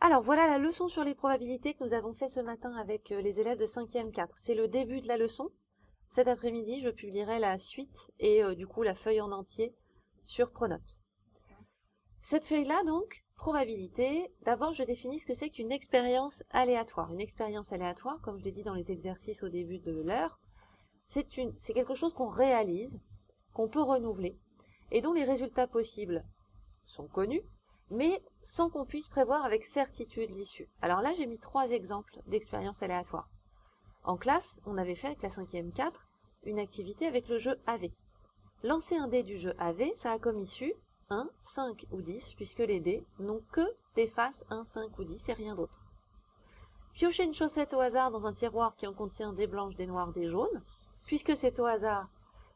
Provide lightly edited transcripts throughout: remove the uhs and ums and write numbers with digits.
Alors voilà la leçon sur les probabilités que nous avons fait ce matin avec les élèves de 5e 4. C'est le début de la leçon. Cet après-midi, je publierai la suite et du coup la feuille en entier sur Pronote. Cette feuille-là donc, probabilité, d'abord je définis ce que c'est qu'une expérience aléatoire. Une expérience aléatoire, comme je l'ai dit dans les exercices au début de l'heure, c'est quelque chose qu'on réalise, qu'on peut renouveler et dont les résultats possibles sont connus, mais sans qu'on puisse prévoir avec certitude l'issue. Alors là, j'ai mis 3 exemples d'expériences aléatoires. En classe, on avait fait avec la 5e 4 une activité avec le jeu AV. Lancer un dé du jeu AV, ça a comme issue 1, 5 ou 10, puisque les dés n'ont que des faces 1, 5 ou 10 et rien d'autre. Piocher une chaussette au hasard dans un tiroir qui en contient des blanches, des noires, des jaunes, puisque c'est au hasard,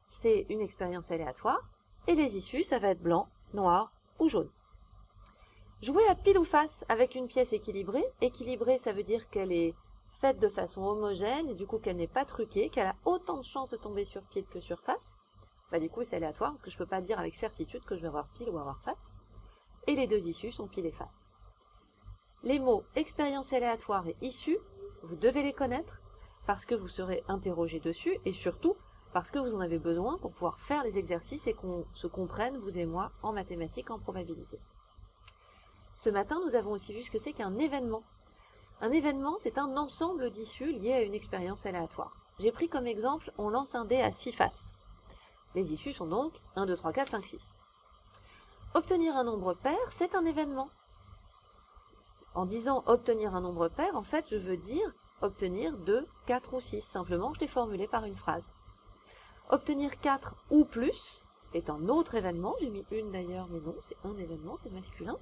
c'est une expérience aléatoire, et les issues, ça va être blanc, noir ou jaune. Jouer à pile ou face avec une pièce équilibrée. Équilibrée, ça veut dire qu'elle est faite de façon homogène et du coup qu'elle n'est pas truquée, qu'elle a autant de chances de tomber sur pile que sur face. Bah, du coup, c'est aléatoire parce que je ne peux pas dire avec certitude que je vais avoir pile ou avoir face. Et les deux issues sont pile et face. Les mots expérience aléatoire et issue, vous devez les connaître parce que vous serez interrogé dessus et surtout parce que vous en avez besoin pour pouvoir faire les exercices et qu'on se comprenne, vous et moi, en mathématiques, en probabilité. Ce matin, nous avons aussi vu ce que c'est qu'un événement. Un événement, c'est un ensemble d'issues liées à une expérience aléatoire. J'ai pris comme exemple, on lance un dé à 6 faces. Les issues sont donc 1, 2, 3, 4, 5, 6. Obtenir un nombre pair, c'est un événement. En disant obtenir un nombre pair, en fait, je veux dire obtenir 2, 4 ou 6. Simplement, je l'ai formulé par une phrase. Obtenir 4 ou plus est un autre événement. J'ai mis une d'ailleurs, mais non, c'est un événement, c'est masculin.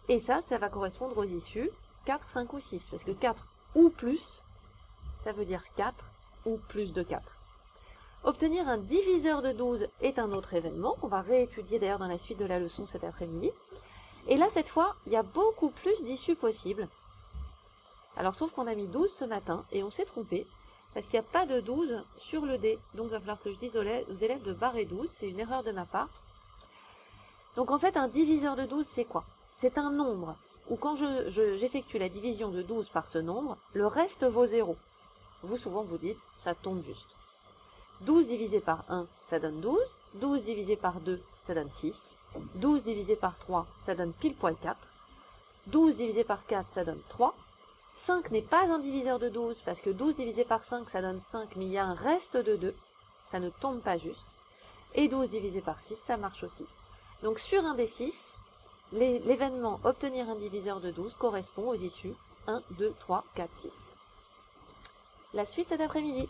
Et ça va correspondre aux issues 4, 5 ou 6. Parce que 4 ou plus, ça veut dire 4 ou plus de 4. Obtenir un diviseur de 12 est un autre événement qu'on va réétudier d'ailleurs dans la suite de la leçon cet après-midi. Et là, cette fois, il y a beaucoup plus d'issues possibles. Alors, sauf qu'on a mis 12 ce matin et on s'est trompé parce qu'il n'y a pas de 12 sur le dé. Donc, il va falloir que je dise aux élèves de barrer 12. C'est une erreur de ma part. Donc, en fait, un diviseur de 12, c'est quoi? C'est un nombre où quand j'effectue la division de 12 par ce nombre, le reste vaut 0. Vous, souvent, vous dites, ça tombe juste. 12 divisé par 1, ça donne 12. 12 divisé par 2, ça donne 6. 12 divisé par 3, ça donne pile poil 4. 12 divisé par 4, ça donne 3. 5 n'est pas un diviseur de 12 parce que 12 divisé par 5, ça donne 5, mais il y a un reste de 2. Ça ne tombe pas juste. Et 12 divisé par 6, ça marche aussi. Donc sur un des 6, l'événement obtenir un diviseur de 12 correspond aux issues 1, 2, 3, 4, 6. La suite cet après-midi.